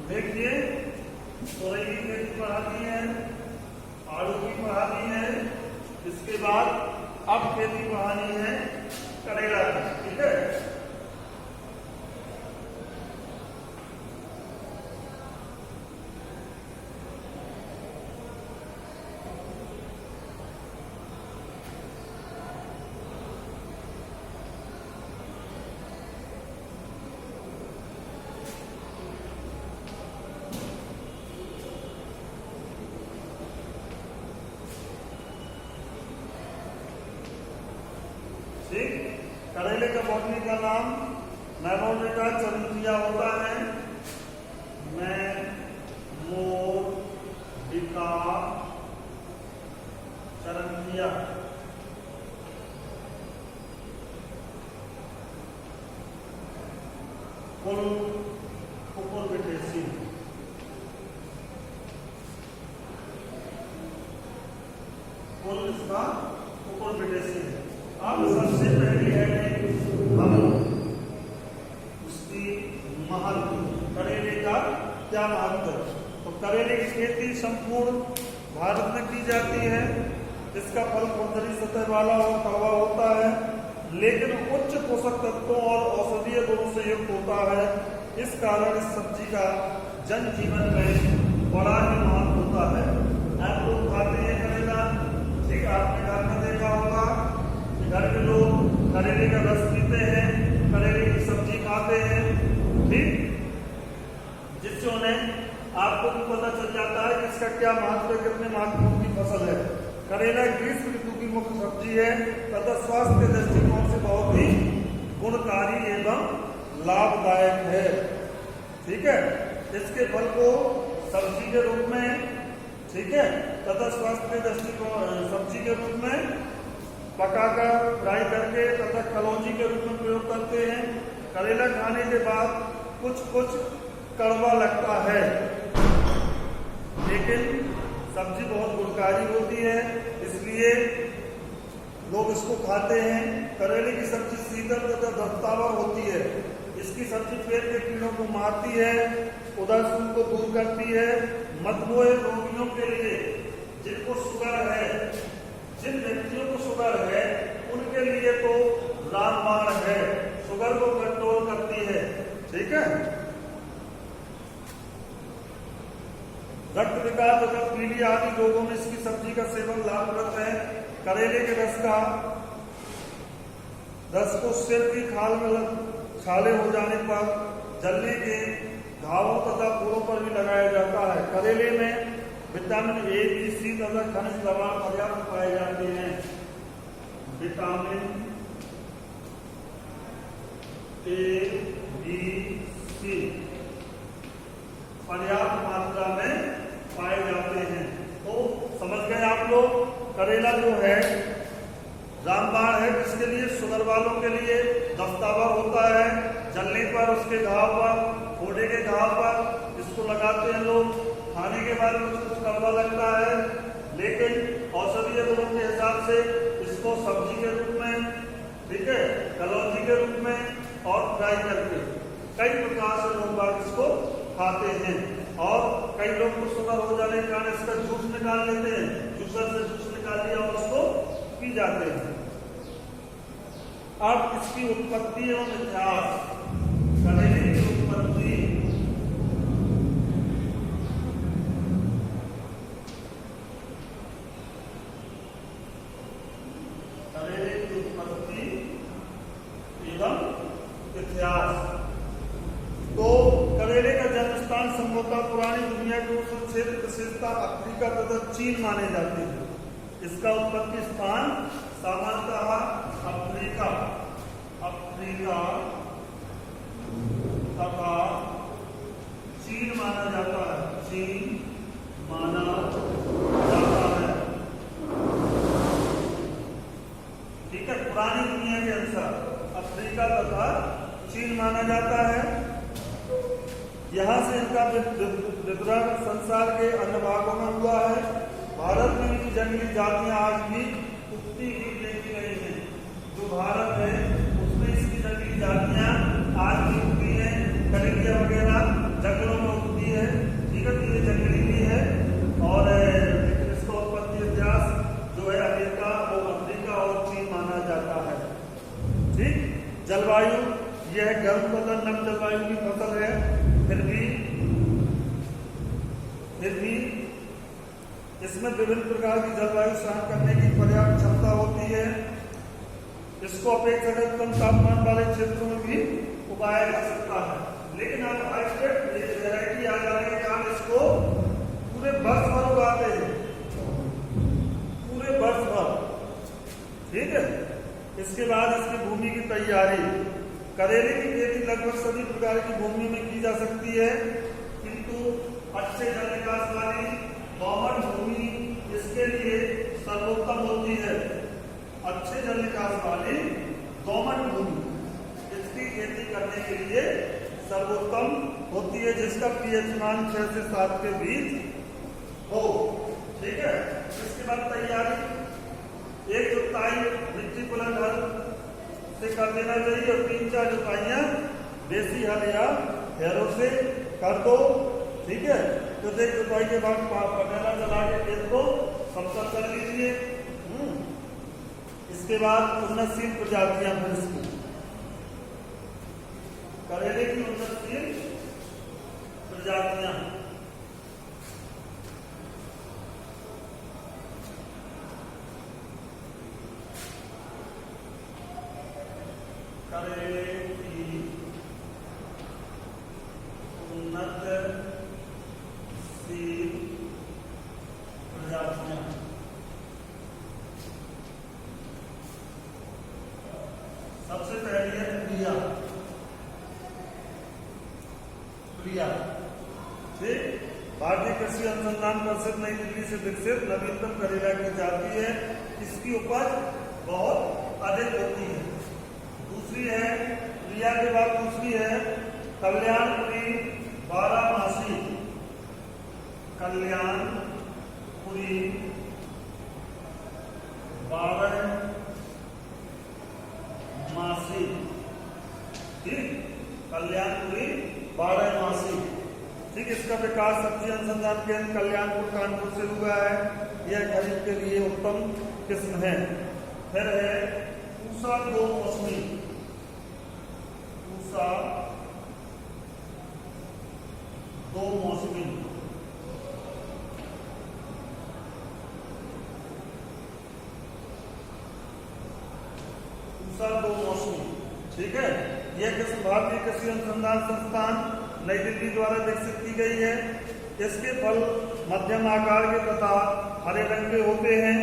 देखिए तोरई की खेती बढ़ा दी है, आलू की बढ़ा दी है, इसके बाद अब खेती बढ़ानी है करेला की। ठीक है, ठीक। करेले का बॉटनी का नाम मैमोनिका चरंतिया होता है। मैमोनिका चरंतिया। कुल कुकुरबिटेसी। कुल इसका कुकुरबिटेसी है। अब सबसे पहली है हम उसकी महत्व, करेले का क्या महत्व। तो करेले की खेती संपूर्ण भारत में की जाती है। इसका फल खुरदरी सतह वाला और कड़वा होता है, लेकिन उच्च पोषक तत्वों और औषधीय गुणों से युक्त होता है। इस कारण इस सब्जी का जनजीवन में बड़ा ही महत्व होता है। आप लोग खाते हैं करेला, ठीक, आपने घर में देखा होगा, घर के लोग करेले का रस पीते हैं, करेले की सब्जी खाते हैं, ठीक, जिससे उन्हें आपको भी पता चल जाता है कि इसका क्या महत्व है, कितने महत्वपूर्ण की फसल है। करेला ग्रीष्म ऋतु की मुख्य सब्जी है तथा स्वास्थ्य के दृष्टिकोण से बहुत ही गुणकारी एवं लाभदायक है। ठीक है, इसके फल को सब्जी के रूप में, ठीक है, तथा स्वास्थ्य के दृष्टिकोण सब्जी के रूप में पकाकर फ्राई करके तथा कलौंजी के रूप में प्रयोग करते हैं। करेला खाने के बाद कुछ कड़वा लगता है, लेकिन सब्जी बहुत गुणकारी होती है, इसलिए लोग इसको खाते हैं। करेले की सब्जी शीतल तथा दस्तावा होती है। इसकी सब्जी पेट के कीड़ों को मारती है, उदासीन को दूर करती है। मधुमेह रोगियों के लिए, जिनको शुगर है, जिन व्यक्तियों को शुगर है उनके लिए तो रामबाण है, शुगर को कंट्रोल करती है। ठीक है, रक्त विकार तथा पीली आदि रोगों में इसकी सब्जी का सेवन लाभप्रद है। करेले के रस को सिर की खाल में छाले हो जाने पर, जलने के घावों तथा फूलों पर भी लगाया जाता है। करेले में विटामिन ए, बी, सी तथा खनिज लवण पर्याप्त पाए जाते हैं। विटामिन ए, बी, सी पर्याप्त मात्रा में पाए जाते हैं। तो समझ गए आप लोग, करेला जो है रामबाण है, जिसके लिए शुगर वालों के लिए दस्तावा होता है। जलने पर, उसके घाव पर, फोड़े के घाव पर इसको लगाते हैं लोग। खाने के बाद कुछ कड़वा लगता है, लेकिन औषधीय गुणों के हिसाब से इसको सब्जी के रूप में, ठीक है, कलौंजी के रूप में और फ्राई करके कई प्रकार से लोग इसको खाते हैं। और कई लोग को शुगर हो जाने के कारण इसका जूस निकाल लेते हैं, जूसर से जूस निकाल लिया और उसको पी जाते हैं। अब इसकी उत्पत्ति एवं इतिहास। करेले की उत्पत्ति, करेले की उत्पत्ति एवं इतिहास। तो करेले का जन्म स्थान संभवतः पुरानी दुनिया के उस क्षेत्र, विशेषता अफ्रीका तथा चीन माने जाते हैं। इसका उत्पत्ति स्थान सामान्यतः अफ्रीका तथा चीन माना जाता है। चीन माना जाता है, ठीक है, पुरानी दुनिया के अनुसार अफ्रीका तथा चीन माना जाता है। यहाँ से इनका वितरण संसार के अन्य भागों में हुआ है। भारत में इनकी जंगली जातियां आज भी उगती ही देखी गई हैं। जो भारत है उसमें इसकी जंगली जातियां आज भी उगती हैं। करेलिया वगैरह जंगलों में उगती है, जलवायु यह गर्म तथा नम जलवायु की फसल है, फिर भी इसमें विभिन्न प्रकार की जलवायु सहन करने की पर्याप्त क्षमता होती है। इसको अपेक्षाकृत कम तापमान वाले क्षेत्रों में भी उगाया जा सकता है, लेकिन अब हाइब्रिड वैरायटी आ जाने के कारण इसको पूरे वर्ष भर उगाते हैं, पूरे वर्ष भर। ठीक है। इसके बाद इसकी भूमि की तैयारी। करेले की खेती लगभग सभी प्रकार की भूमि में की जा सकती है, किंतु अच्छे जल निकास वाली दोमट भूमि इसके लिए सर्वोत्तम होती है। अच्छे जल निकास वाली दोमट भूमि इसकी खेती करने के लिए सर्वोत्तम होती है, जिसका पीएच मान 6 से 7 के बीच हो। ठीक है। इसके बाद तैयारी, एक जुताई मिट्टी बुलंद हल से कर देना चाहिए और 3-4 जुताइयां देसी हल या हैरों से कर दो। ठीक है। तो देख जुताई के बाद पटेला चला के खेत को समतल कर लीजिए। इसके बाद उन्नतशील प्रजातियां, फिर इसकी करेले की उन्नतशील प्रजातियां। करेले की उन्नतशील प्रजातियां। सबसे पहली है प्रिया। ठीक। भारतीय कृषि अनुसंधान परिषद नई दिल्ली से विकसित नवीनतम करेला की जाति है। इसकी उपज बहुत अधिक होती है। दूसरी है प्रिया के बाद दूसरी है कल्याणपुरी बारहमासी। कल्याणपुरी बारहमासी। ठीक। कल्याणपुरी बारहमासी। ठीक। इसका विकास सब्जी अनुसंधान केंद्र कल्याणपुर कानपुर से हुआ है। यह खरीफ के लिए उत्तम किस्म है। फिर है पूसा दो मौसमी। पूसा दो मौसमी। पूसा दो मौसमी। ठीक है। यह किस्म भारतीय कृषि अनुसंधान संस्थान नई दिल्ली द्वारा विकसित की गई है। इसके फल मध्यम आकार के तथा हरे रंग के होते हैं।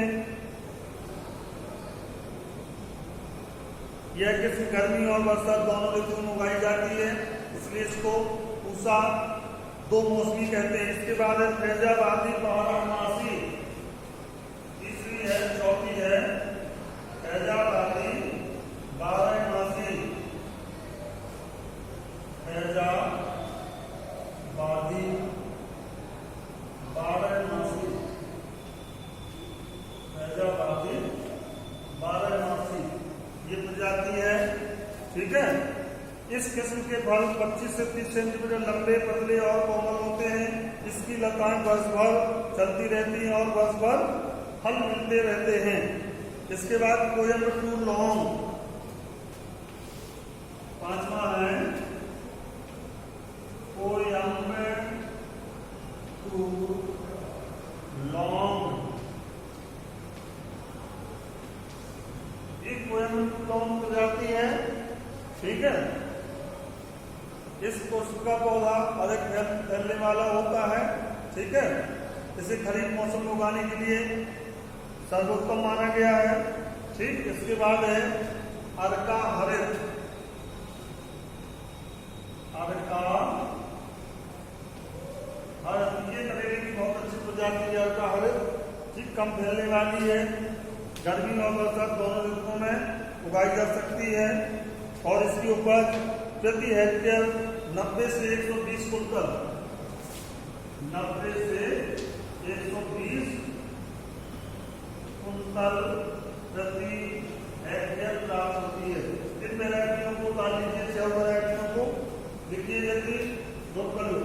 यह किस्म गर्मी और बरसात दोनों ऋतुओं में उगाई जाती है, इसलिए इसको पूसा दो मौसमी कहते हैं। इसके बाद है फैजाबादी बारहमासी। तीसरी है, चौथी है फैजाबादी बारहमासी। फैजाबादी बारहमासी। फैजाबादी बारहमासी ये प्रजाति है। ठीक है। इस किस्म के फल 25 से 30 सेंटीमीटर लंबे, पतले और कोमल होते हैं। इसकी लताएं वर्ष भर चलती रहती हैं और वर्ष भर फल मिलते रहते हैं। इसके बाद कोयम्बटूर लौंग। पांचवा है कोयम्बटूर लौंग। एक कोयम्बटूर लौंग प्रजाति है। ठीक है। इस पुष्प का पौधा अधिक फैलने वाला होता है। ठीक है। इसे खरीफ मौसम में उगाने के लिए सर्वोत्तम माना गया है। ठीक। इसके बाद है अर्का हरित। अर्का हरित ये करेले की बहुत अच्छी प्रजाति है। अर्का हरित ठीक कम फैलने वाली है। गर्मी और बरसात दोनों ऋतुओं में उगाई जा सकती है और इसकी उपज प्रति हेक्टेयर 90 से 120 कुंटल 90 से 120 कुंटल प्रति हेक्टेयर प्राप्त होती है। इन वैरायटियों को उतार लीजिए, 6 वैरायटियों को लिखिए जल्दी, नोट कर लो।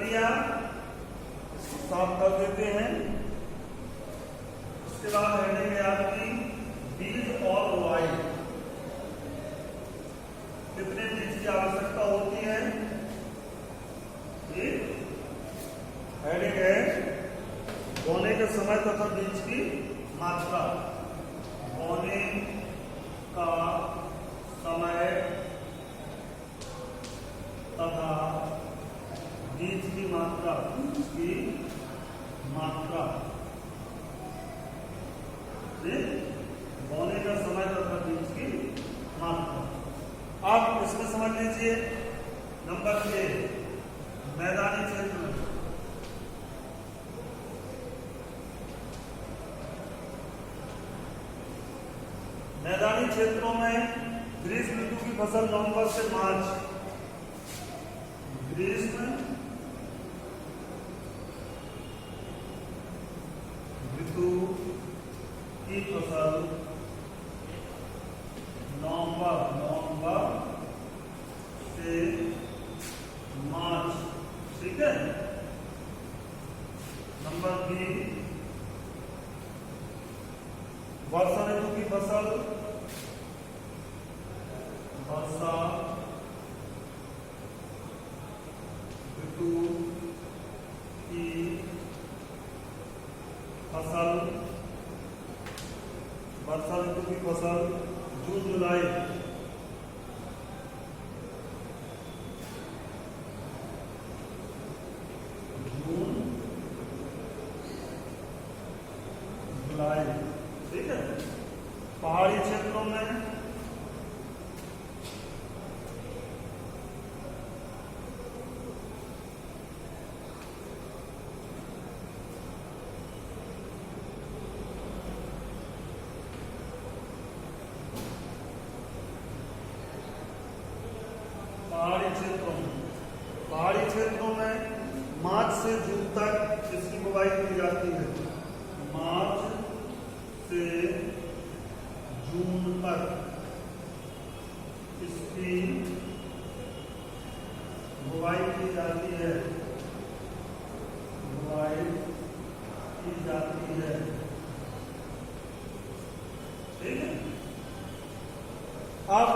लिया, साफ कर देते हैं। उसके बाद हेडिंग है आपकी बीज और बुआई। कितने बीज की आवश्यकता होती है? हेडिंग है बोने के समय तथा बीज की मात्रा। बोने का समय तथा बीज की मात्रा, बोने का समय तथा बीज की मात्रा। आप इसमें समझ लीजिए नंबर 1, मैदानी क्षेत्र में मैदानी क्षेत्रों में ग्रीष्म ऋतु की फसल नवंबर से मार्च, ग्रीष्म ऋतु की फसल नवंबर से मार्च, ठीक है। नंबर 2, वर्षा ऋतु की फसल वर्षा ऋतु की फसल जून जुलाई, ठीक है। पहाड़ी क्षेत्रों में पहाड़ी क्षेत्रों में मार्च से जून तक इसकी बुवाई की जाती है। मार्च से जून तक इसकी बुवाई की जाती है, ठीक है। अब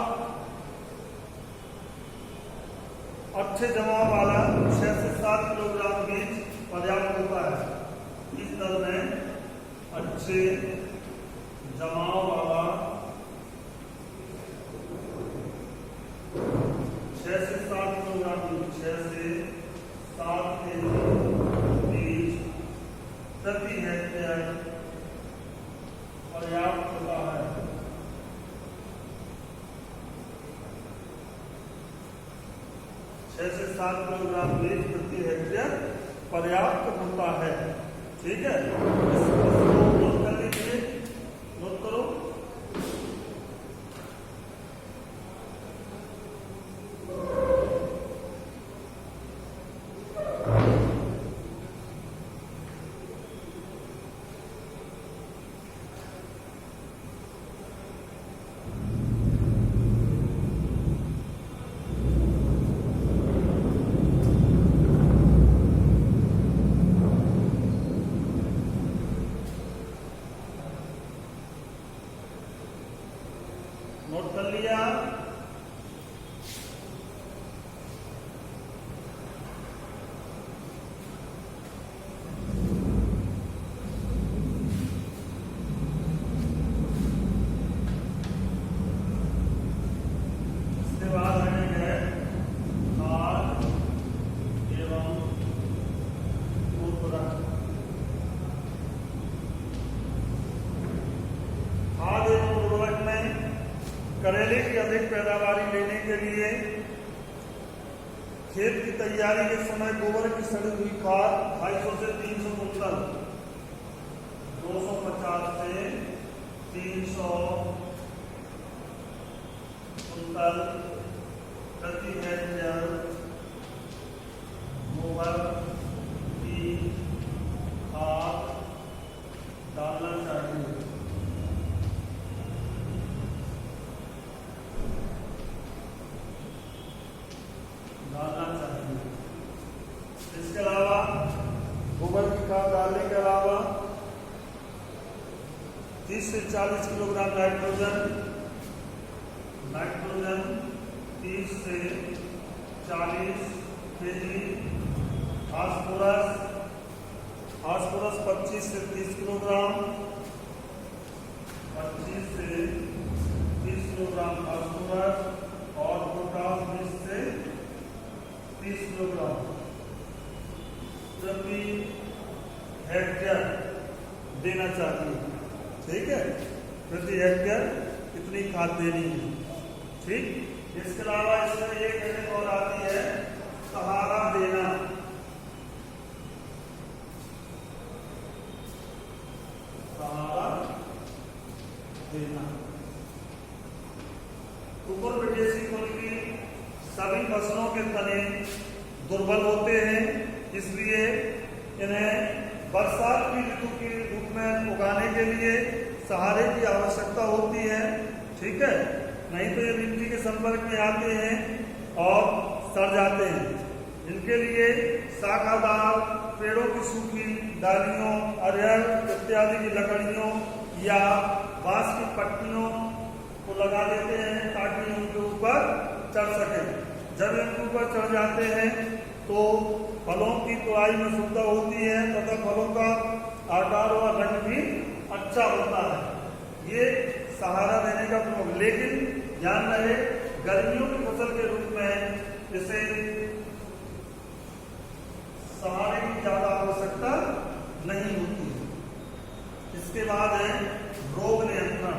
अच्छे जमाव वाला 6 से 7 किलोग्राम बीज पर्याप्त होता है। इस दर में अच्छे जमाव वाला 6 से 7 किलोग्राम बीज, 6 से 7 केजी बीज प्रति हेक्टेयर पर्याप्त होता है। से 7 किलोग्राम बीज प्रति हेक्टेयर पर्याप्त होता है, ठीक है। इसको नोट कर लीजिए, नोट करो। नोट कर लिया। इसके बाद है खाद एवं उर्वरक। खाद एवं उर्वरक में करेले की अधिक पैदावारी लेने के लिए खेत की तैयारी के समय गोबर की सड़ी हुई खाद 250 से 300 कुंतल, 250 से 300 कुंतल प्रति हेक्टेयर गोबर की खाद डालना चाहिए। इसके 40 किलोग्राम नाइट्रोजन, 30 से 40 केजी, फास्फोरस 25 से 30 किलोग्राम, 25 से 30 किलोग्राम फास्फोरस और पोटाश 20 से 30 किलोग्राम प्रति हेक्टेयर देना चाहिए। ठीक है, प्रति हेक्टेयर कितनी खाद देनी है। ठीक, इसके अलावा इसमें एक हेडिंग और आती है सहारा देना। सहारा देना ऊपर विदेशी कुल की सभी फसलों के तने दुर्बल होते हैं, इसलिए इन्हें बरसात की ऋतु के रूप में उगाने के लिए सहारे की आवश्यकता होती है। ठीक है, नहीं तो ये मिट्टी के संपर्क में आते हैं और सड़ जाते हैं। इनके लिए शाखादार पेड़ों की सूखी डालियों, अरहर इत्यादि की लकड़ियों या बांस की पट्टियों को लगा देते हैं ताकि उनके ऊपर चढ़ सके। जब इनके ऊपर चढ़ जाते हैं तो फलों की तोड़ाई में सुविधा होती है तथा फलों का आकार और रंग भी अच्छा होता है। ये सहारा देने का प्रयोग, लेकिन ध्यान रहे गर्मियों की फसल के रूप में इसे सहारे की ज्यादा आवश्यकता नहीं होती है। इसके बाद है रोग नियंत्रण।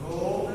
रोग